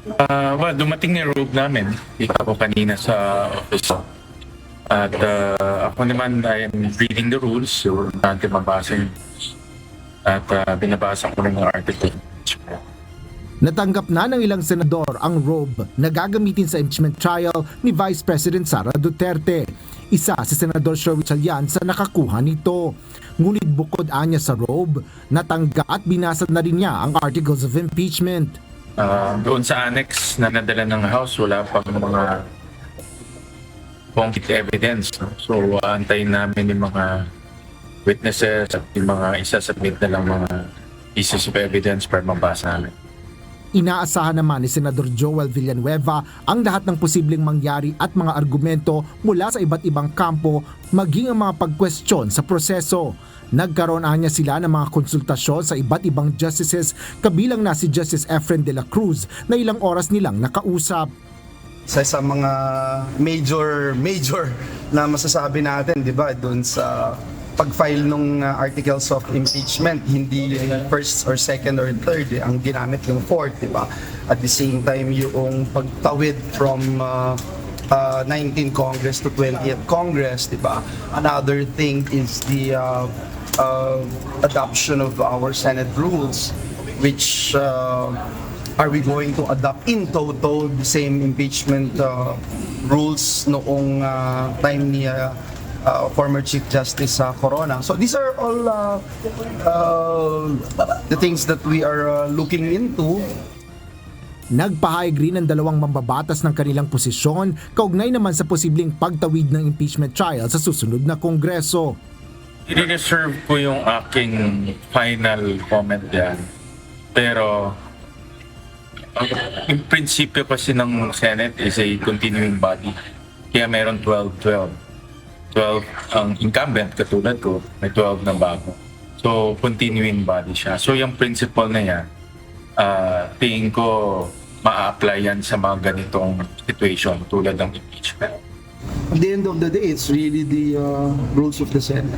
Well, dumating na yung robe namin. Ika ko kanina sa office. At ako naman, I am reading the rules. So, natin mabasa yun. At binabasa ko ng article. Natanggap na ng ilang senador ang robe na gagamitin sa impeachment trial ni Vice President Sara Duterte. Isa si Senador Sherwin Chalian sa nakakuha nito. Ngunit bukod anya sa robe, natanggap at binasa na rin niya ang articles of impeachment. Doon sa annex na nadala ng House, wala pang mga concrete evidence. So, antayin namin yung mga witnesses at yung mga isasubmit na lang mga pieces of evidence para mabasa namin. Inaasahan naman ni Senador Joel Villanueva ang lahat ng posibleng mangyari at mga argumento mula sa iba't ibang kampo maging ang mga pagkwestiyon sa proseso. Nagkaroon anya sila ng mga konsultasyon sa iba't ibang justices kabilang na si Justice Efren de la Cruz na ilang oras nilang nakausap. Sa mga major na masasabi natin, di ba, doon sa pag-file ng articles of impeachment, hindi first or second or third, ang ginamit yung fourth, di ba? At the same time, yung pagtawid from 19th Congress to 20th Congress, di ba? Another thing is the adoption of our Senate rules, which are we going to adopt in total the same impeachment rules noong time ni former Chief Justice Corona. So these are all the things that we are looking into. Nagpahayag rin ng dalawang mambabatas ng kanilang posisyon kaugnay naman sa posibleng pagtawid ng impeachment trial sa susunod na Kongreso. I-reserve ko yung aking final comment yan. Pero yung prinsipyo kasi ng Senate is a continuing body. Kaya meron 12 ang incumbent katulad ko, may 12 na bago. So, continuing body siya. So, yung principle na yan, tingin ko ma-apply yan sa mga ganitong situation tulad ng impeachment. At the end of the day, it's really the rules of the Senate.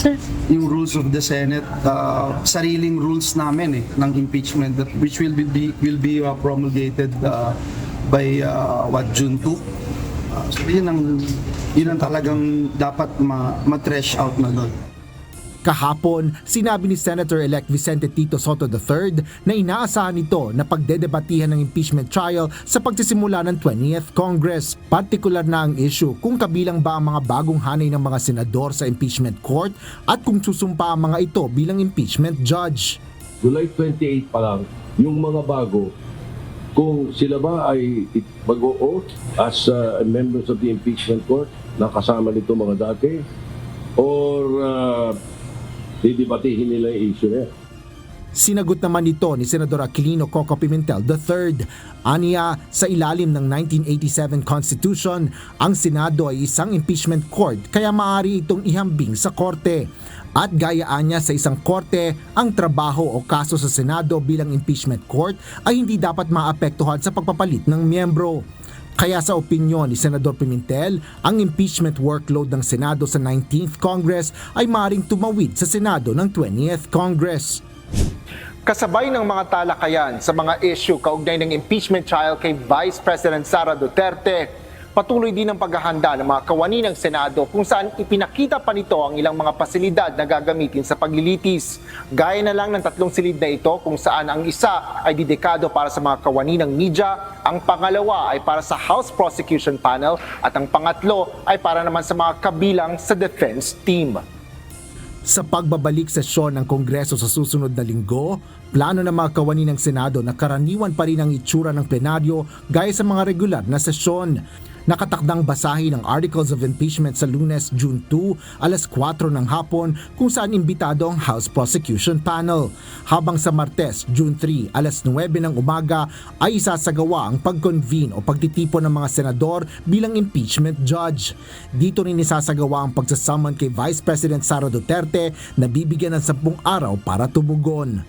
Sir. Yung rules of the Senate, sariling rules namin ng impeachment that which will be promulgated by June 2. So yun ang talagang dapat ma-trash out na doon. Kahapon, sinabi ni Senator-elect Vicente Tito Sotto III na inaasahan nito na pagdedebatihan ng impeachment trial sa pagsisimula ng 20th Congress. Partikular na ang issue kung kabilang ba ang mga bagong hanay ng mga senador sa impeachment court at kung susumpa ang mga ito bilang impeachment judge. July 28 pa lang, yung mga bago, kung sila ba ay mag-o-oath as members of the impeachment court na kasama nito mga dati, or didibatihin nila yung issue na yan. Sinagot naman ito ni Senador Aquilino Coco Pimentel III. Aniya, sa ilalim ng 1987 Constitution, ang Senado ay isang impeachment court kaya maaari itong ihambing sa korte. At gayaan niya sa isang korte, ang trabaho o kaso sa Senado bilang impeachment court ay hindi dapat maapektuhan sa pagpapalit ng miyembro. Kaya sa opinyon ni Senador Pimentel, ang impeachment workload ng Senado sa 19th Congress ay maaaring tumawid sa Senado ng 20th Congress. Kasabay ng mga talakayan sa mga issue kaugnay ng impeachment trial kay Vice President Sara Duterte, patuloy din ang paghahanda ng mga kawani ng Senado kung saan ipinakita pa nito ang ilang mga pasilidad na gagamitin sa paglilitis. Gaya na lang ng 3 silid na ito kung saan ang isa ay dedikado para sa mga kawani ng media, ang pangalawa ay para sa House Prosecution Panel at ang pangatlo ay para naman sa mga kabilang sa defense team. Sa pagbabalik sesyon ng Kongreso sa susunod na linggo, plano ng mga kawani ng Senado na karaniwan pa rin ang itsura ng plenaryo gaya sa mga regular na sesyon. Nakatakdang basahin ang Articles of Impeachment sa Lunes, June 2, alas 4 ng hapon kung saan imbitado ang House Prosecution Panel. Habang sa Martes, June 3, alas 9 ng umaga ay isasagawa ang pag-convene o pagtitipon ng mga senador bilang impeachment judge. Dito rin isasagawa ang pagsasaman kay Vice President Sara Duterte na bibigyan ng 10 araw para tumugon.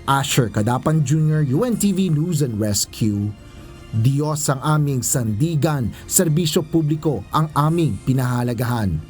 Asher Cadapan Jr., UNTV News and Rescue. Diyos ang aming sandigan, serbisyo publiko ang aming pinahalagahan.